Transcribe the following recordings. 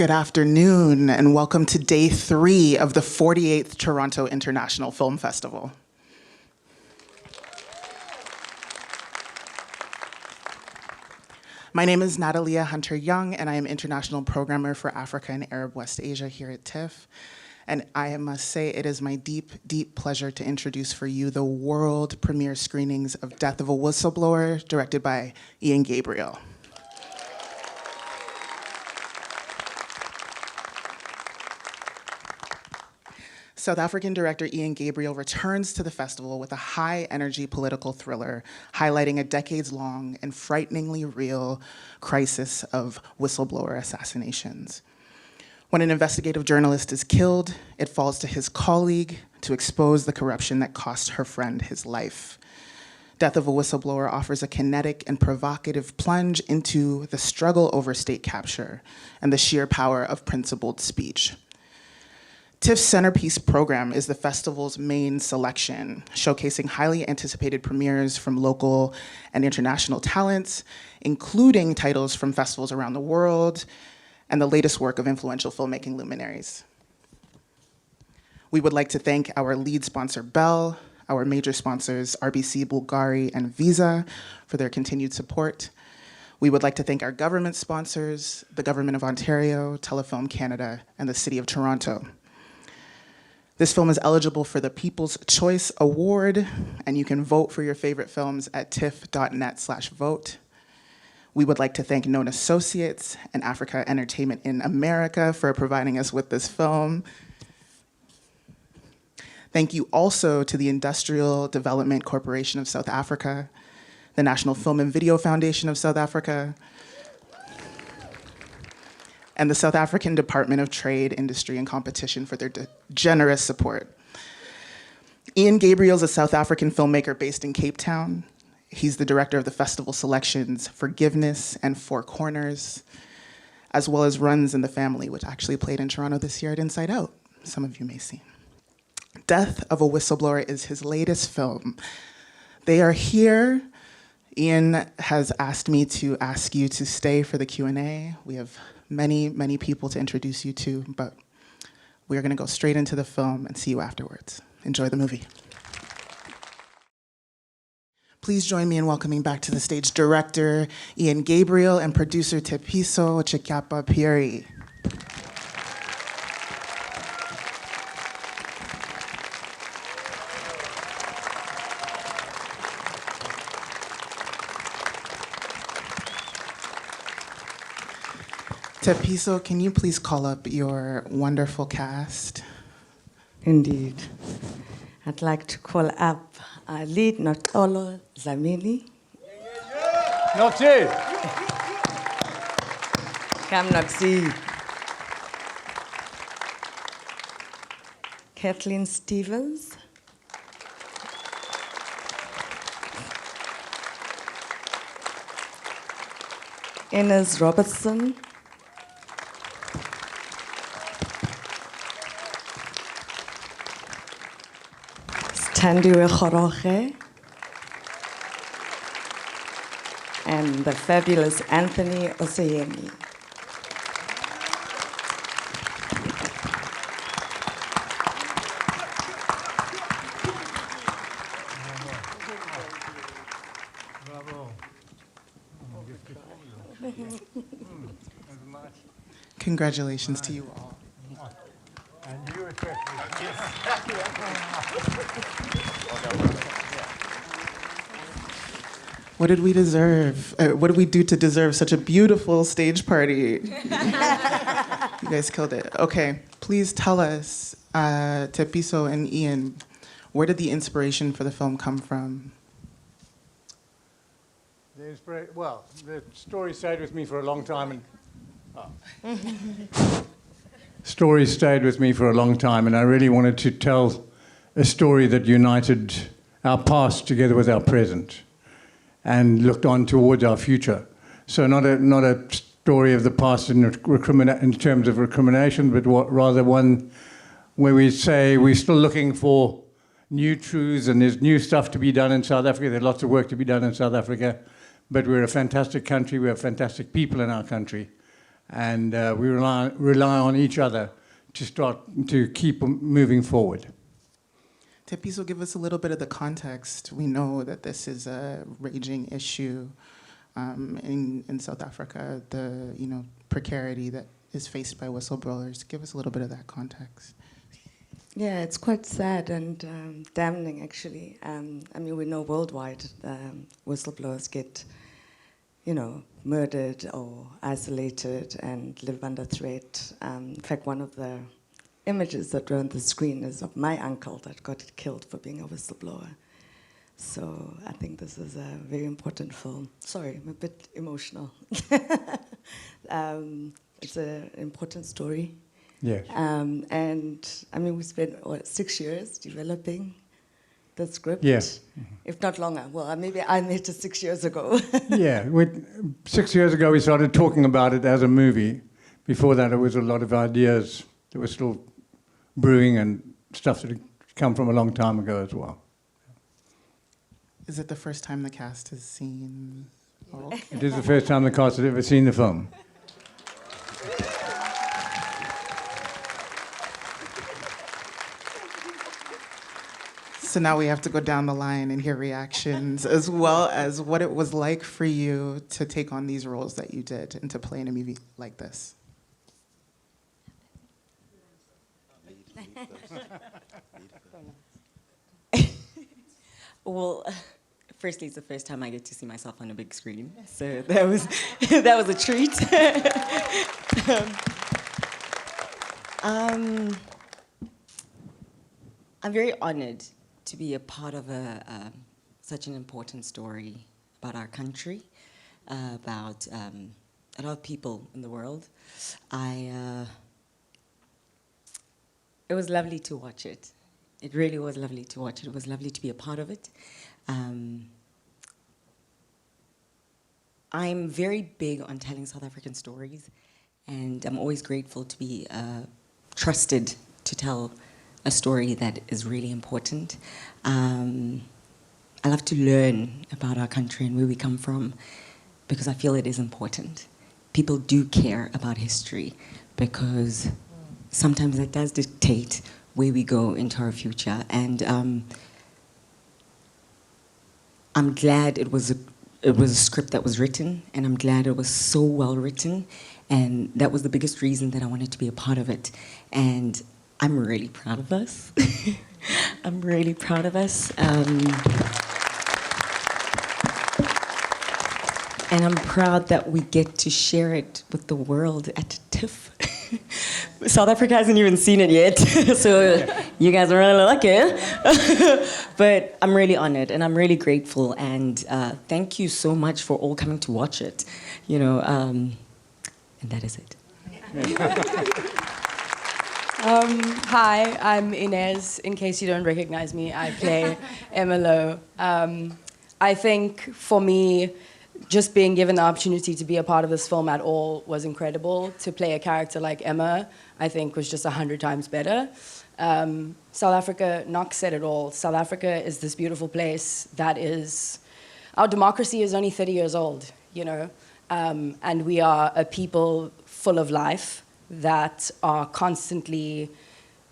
Good afternoon, and welcome to day 3 of the 48th Toronto International Film Festival. My name is Natalia Hunter-Young, and I am International Programmer for Africa and Arab West Asia here at TIFF. And I must say it is my deep, deep pleasure to introduce for you the world premiere screenings of Death of a Whistleblower, directed by Ian Gabriel. South African director Ian Gabriel returns to the festival with a high-energy political thriller highlighting a decades-long and frighteningly real crisis of whistleblower assassinations. When an investigative journalist is killed, it falls to his colleague to expose the corruption that cost her friend his life. Death of a Whistleblower offers a kinetic and provocative plunge into the struggle over state capture and the sheer power of principled speech. TIFF's centerpiece program is the festival's main selection, showcasing highly anticipated premieres from local and international talents, including titles from festivals around the world and the latest work of influential filmmaking luminaries. We would like to thank our lead sponsor, Bell, our major sponsors, RBC, Bulgari, and Visa, for their continued support. We would like to thank our government sponsors, the Government of Ontario, Telefilm Canada, and the City of Toronto. This film is eligible for the People's Choice Award, and you can vote for your favorite films at tiff.net/vote. We would like to thank Known Associates and Africa Entertainment in America for providing us with this film. Thank you also to the Industrial Development Corporation of South Africa, the National Film and Video Foundation of South Africa, and the South African Department of Trade, Industry, and Competition for their generous support. Ian Gabriel is a South African filmmaker based in Cape Town. He's the director of the festival selections Forgiveness and Four Corners, as well as Runs in the Family, which actually played in Toronto this year at Inside Out. Some of you may see. Death of a Whistleblower is his latest film. They are here. Ian has asked me to ask you to stay for the Q&A. We have many, many people to introduce you to, but we're gonna go straight into the film and see you afterwards. Enjoy the movie. Please join me in welcoming back to the stage director Ian Gabriel and producer Tshepiso Chikapa-Phiri. Tshepiso, can you please call up your wonderful cast? Indeed. I'd like to call up our lead, Notolo Zamili. Noti! Come, Noxie. Kathleen Stevens. Ines Robertson. Tandiwe Khoroge, and the fabulous Anthony Oseyemi. Congratulations to you all. And you What did we deserve? What did we do to deserve such a beautiful stage party? You guys killed it. Okay, please tell us, Tshepiso and Ian, where did the inspiration for the film come from? Well, the story stayed with me for a long time, story stayed with me for a long time, and I really wanted to tell a story that united our past together with our present and looked on towards our future. So not a story of the past in terms of recrimination, but rather one where we say we're still looking for new truths and there's new stuff to be done in South Africa. There's lots of work to be done in South Africa, but we're a fantastic country. We have fantastic people in our country. and we rely on each other to keep moving forward. Tshepiso, give us a little bit of the context. We know that this is a raging issue in South Africa, the precarity that is faced by whistleblowers. Give us a little bit of that context. Yeah, it's quite sad and damning, actually. I mean, we know worldwide whistleblowers get, murdered or isolated and live under threat. In fact, one of the images that were on the screen is of my uncle that got killed for being a whistleblower. So I think this is a very important film. Sorry, I'm a bit emotional. It's an important story. Yes. And I mean, we spent 6 years developing the script. Yes. If not longer. Well, maybe I made it 6 years ago. Yeah. 6 years ago, we started talking about it as a movie. Before that, it was a lot of ideas that were still brewing and stuff that had come from a long time ago as well. Is it the first time the cast has seen? Oh, okay. It is the first time the cast had ever seen the film. So now we have to go down the line and hear reactions, as well as what it was like for you to take on these roles that you did and to play in a movie like this. Well, firstly, it's the first time I get to see myself on a big screen, so that was that was a treat. I'm very honored to be a part of such an important story about our country, about a lot of people in the world. It was lovely to watch it. It really was lovely to watch it. It was lovely to be a part of it. I'm very big on telling South African stories, and I'm always grateful to be trusted to tell a story that is really important. I love to learn about our country and where we come from, because I feel it is important. People do care about history, because sometimes that does dictate where we go into our future. And I'm glad it was a script that was written, and I'm glad it was so well written, and that was the biggest reason that I wanted to be a part of it. And I'm really proud of us. I'm really proud of us. And I'm proud that we get to share it with the world at TIFF. South Africa hasn't even seen it yet, so you guys are really lucky. But I'm really honored and I'm really grateful, and thank you so much for all coming to watch it. And that is it. Hi, I'm Inez. In case you don't recognize me, I play Emma Lowe. I think for me, just being given the opportunity to be a part of this film at all was incredible. To play a character like Emma, I think, was just 100 times better. South Africa, Knox said it all. South Africa is this beautiful place that is... Our democracy is only 30 years old, and we are a people full of life that are constantly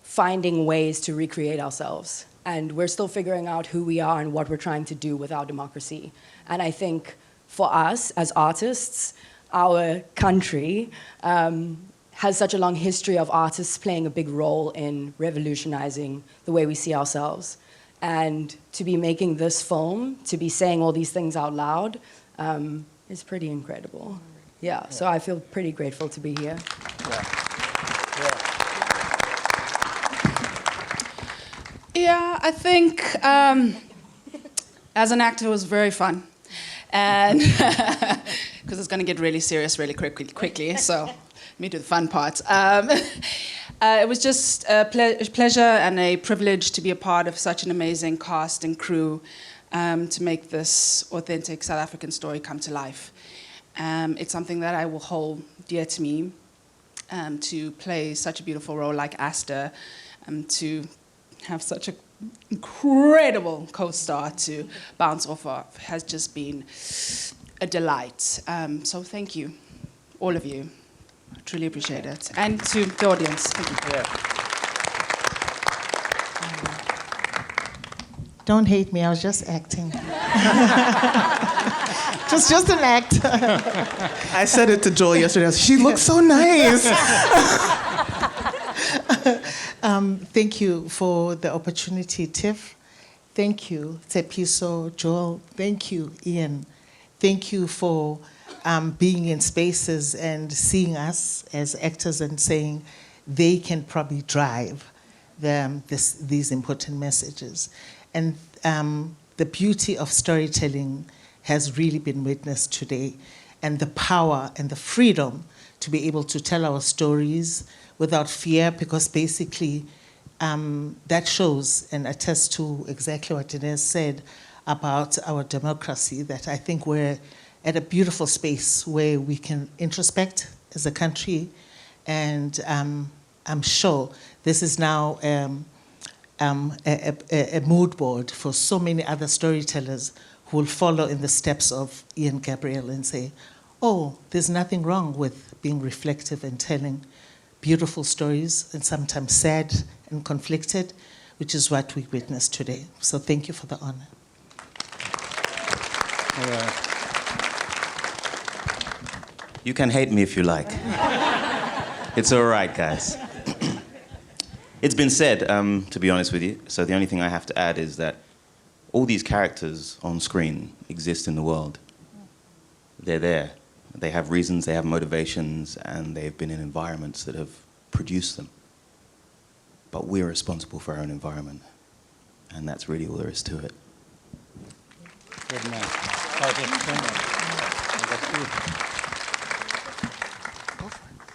finding ways to recreate ourselves. And we're still figuring out who we are and what we're trying to do with our democracy. And I think for us as artists, our country has such a long history of artists playing a big role in revolutionizing the way we see ourselves. And to be making this film, to be saying all these things out loud, is pretty incredible. Yeah, so I feel pretty grateful to be here. Yeah, I think as an actor it was very fun. And because it's going to get really serious really quickly, so let me do the fun part. It was just a pleasure and a privilege to be a part of such an amazing cast and crew to make this authentic South African story come to life. It's something that I will hold dear to me, to play such a beautiful role like Asta, to have such an incredible co-star to bounce off of has just been a delight. So thank you, all of you. Truly appreciate it. And to the audience. Thank you. Don't hate me, I was just acting. just an act. I said it to Joel yesterday. I was, she looks so nice. Thank you for the opportunity, TIFF. Thank you, Tshepiso, Joel. Thank you, Ian. Thank you for being in spaces and seeing us as actors and saying they can probably drive these important messages. And the beauty of storytelling has really been witnessed today, and the power and the freedom to be able to tell our stories without fear, because basically that shows and attests to exactly what Inez said about our democracy, that I think we're at a beautiful space where we can introspect as a country, and I'm sure this is now a mood board for so many other storytellers who will follow in the steps of Ian Gabriel and say, oh, there's nothing wrong with being reflective and telling beautiful stories, and sometimes sad and conflicted, which is what we witnessed today. So thank you for the honor. You can hate me if you like. It's all right, guys. It's been said, to be honest with you, so the only thing I have to add is that all these characters on screen exist in the world. They're there. They have reasons, they have motivations, and they've been in environments that have produced them. But we're responsible for our own environment, and that's really all there is to it. Good man.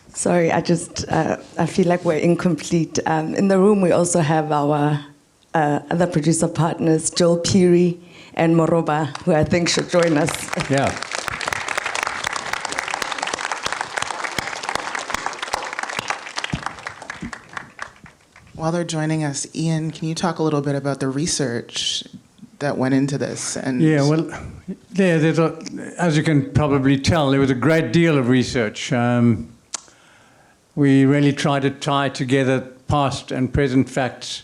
Sorry, I feel like we're incomplete. In the room, we also have our other producer partners, Joel Phiri and Moroba, who I think should join us. Yeah. While they're joining us, Ian, can you talk a little bit about the research that went into this? And Yeah, well, as you can probably tell, there was a great deal of research. We really tried to tie together past and present facts,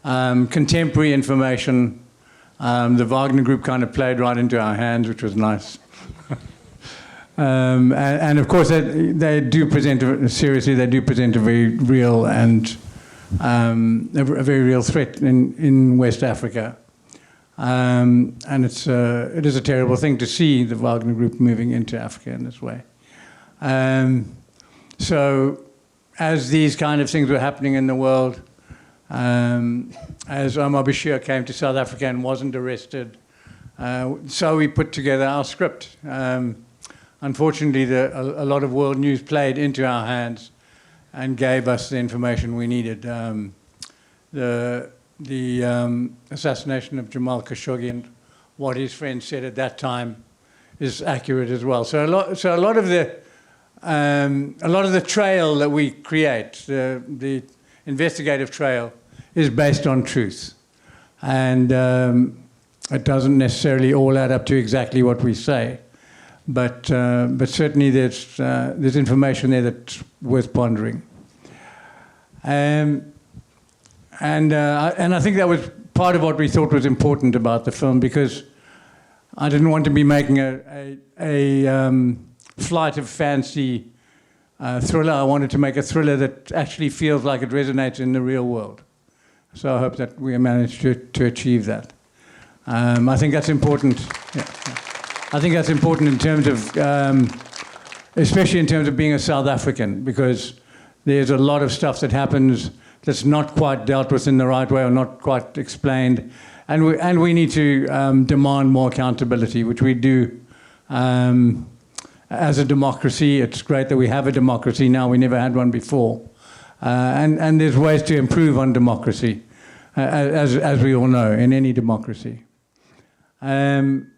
contemporary information. The Wagner Group kind of played right into our hands, which was nice. And of course, they do present, seriously, they do present a very real and a very real threat in West Africa. And it is a terrible thing to see the Wagner Group moving into Africa in this way. So as these kind of things were happening in the world, as Omar Bashir came to South Africa and wasn't arrested, so we put together our script. Unfortunately, a lot of world news played into our hands and gave us the information we needed. The assassination of Jamal Khashoggi and what his friends said at that time is accurate as well. So a lot of the trail that we create, the investigative trail, is based on truth, and it doesn't necessarily all add up to exactly what we say, but certainly there's information there that's worth pondering. And I think that was part of what we thought was important about the film, because I didn't want to be making a flight of fancy thriller. I wanted to make a thriller that actually feels like it resonates in the real world. So I hope that we managed to achieve that. I think that's important. Yeah. I think that's important in terms of, especially in terms of being a South African, because there's a lot of stuff that happens that's not quite dealt with in the right way or not quite explained. And we need to demand more accountability, which we do as a democracy. It's great that we have a democracy now. We never had one before. And there's ways to improve on democracy, as we all know, in any democracy. And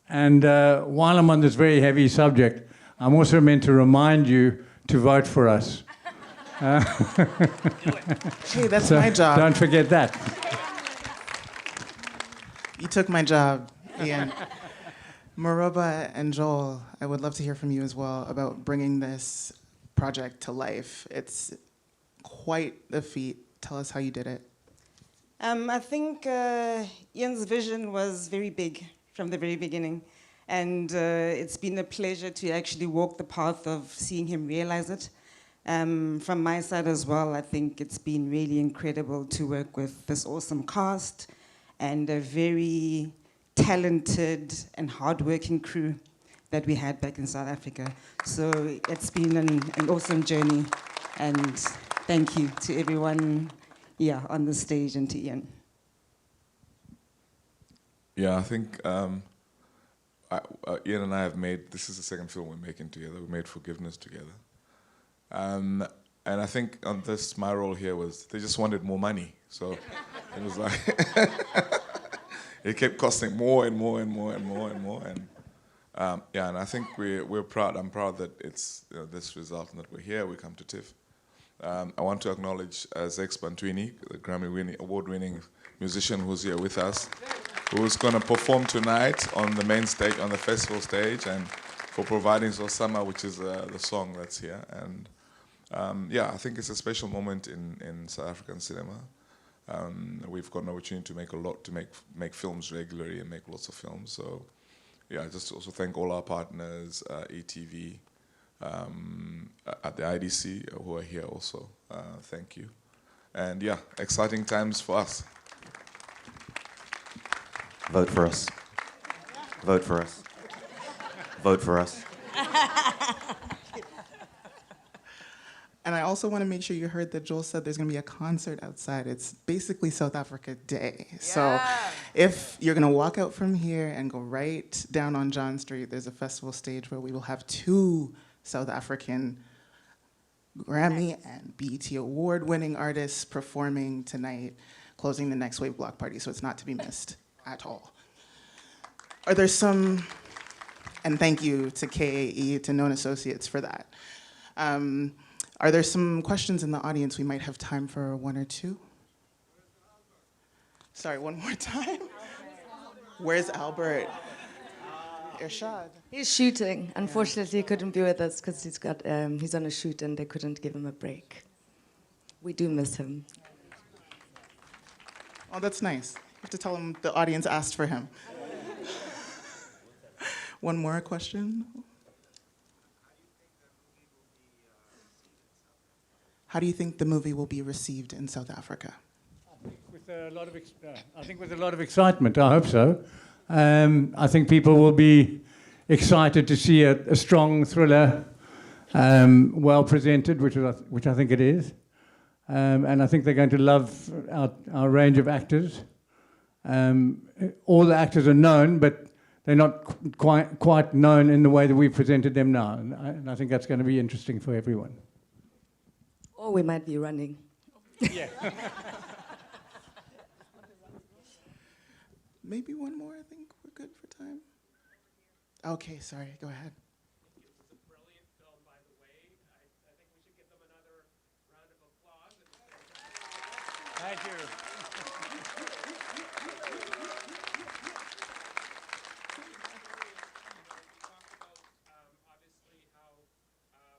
while I'm on this very heavy subject, I'm also meant to remind you to vote for us. hey, that's So my job. don't forget that. You took my job, Ian. Moroba and Joel, I would love to hear from you as well about bringing this project to life. It's quite a feat. Tell us how you did it. I think Ian's vision was very big from the very beginning. And it's been a pleasure to actually walk the path of seeing him realize it. From my side as well, I think it's been really incredible to work with this awesome cast and a very talented and hardworking crew that we had back in South Africa. So it's been an awesome journey. And thank you to everyone on the stage and to Ian. Yeah, I think Ian and I have made, this is the second film we're making together. We made Forgiveness together. And I think on this, my role here was, they just wanted more money. So it was like, it kept costing more and more and more and more and more. And and I think we're proud. I'm proud that it's this result and that we're here. We come to TIFF. I want to acknowledge Zex Bantwini, the Grammy award-winning musician who's here with us, who's going to perform tonight on the main stage, on the festival stage, and for providing Zosama, which is the song that's here. And I think it's a special moment in South African cinema. We've got an opportunity to make films regularly and make lots of films. So, just also thank all our partners, ETV, at the IDC, who are here also. Thank you. And exciting times for us. Vote for us. Vote for us. Vote for us. And I also want to make sure you heard that Joel said there's going to be a concert outside. It's basically South Africa Day. Yeah. So if you're going to walk out from here and go right down on John Street, there's a festival stage where we will have 2 South African Grammy and BET award-winning artists performing tonight, closing the Next Wave block party, so it's not to be missed at all. Are there some, and thank you to KAE, to Known Associates for that. Are there some questions in the audience? We might have time for 1 or 2. Sorry, one more time. Where's Albert? Irshad. He's shooting. Unfortunately, he couldn't be with us because he's on a shoot and they couldn't give him a break. We do miss him. Oh, that's nice. You have to tell him the audience asked for him. One more question. How do you think the movie will be received in South Africa? With a lot of I think with a lot of excitement. I hope so. I think people will be excited to see a strong thriller, well presented, which I think it is. And I think they're going to love our range of actors. All the actors are known, but they're not quite known in the way that we've presented them now. And I think that's going to be interesting for everyone. Or we might be running. Yeah. Maybe one more, I think we're good for time. Okay, sorry, go ahead. It's a brilliant film, by the way. I think we should give them another round of applause. Thank you. Obviously how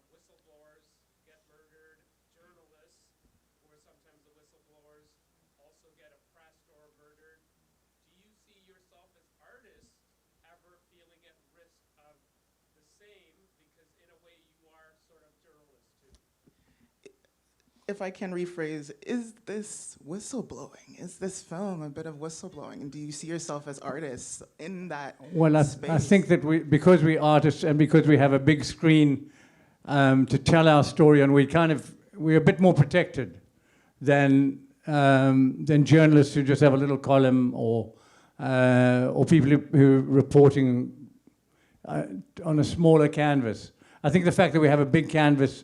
whistleblowers get murdered, journalists, who are sometimes the whistleblowers, also get oppressed or murdered. Do you see yourself as artists ever feeling at risk of the same? Because in a way you are sort of journalists too. If I can rephrase, is this whistleblowing? Is this film a bit of whistleblowing? And do you see yourself as artists in that space? I think that because we're artists and because we have a big screen to tell our story, and we're a bit more protected than journalists who just have a little column or people who are reporting on a smaller canvas. I think the fact that we have a big canvas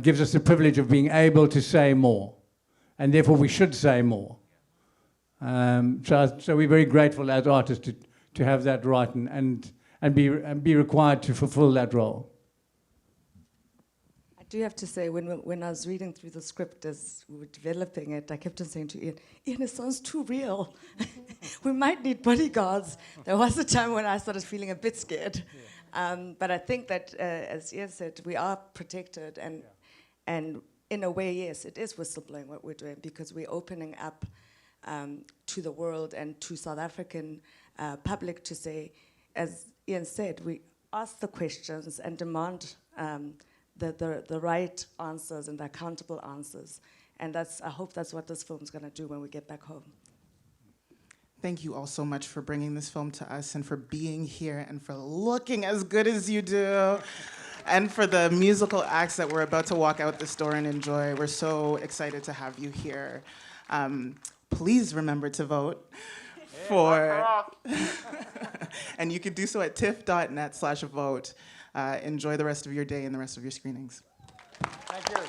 gives us the privilege of being able to say more, and therefore we should say more. So we're very grateful as artists to have that right and be required to fulfill that role. I do have to say, when I was reading through the script as we were developing it, I kept on saying to Ian, it sounds too real. We might need bodyguards. There was a time when I started feeling a bit scared. But I think that, as Ian said, we are protected, and in a way, yes, it is whistleblowing what we're doing, because we're opening up to the world and to South African public to say, as Ian said, we ask the questions and demand the right answers and the accountable answers. And I hope that's what this film's going to do when we get back home. Thank you all so much for bringing this film to us and for being here and for looking as good as you do and for the musical acts that we're about to walk out this door and enjoy. We're so excited to have you here. Please remember to vote for, and you can do so at tiff.net/vote. Enjoy the rest of your day and the rest of your screenings. Thank you.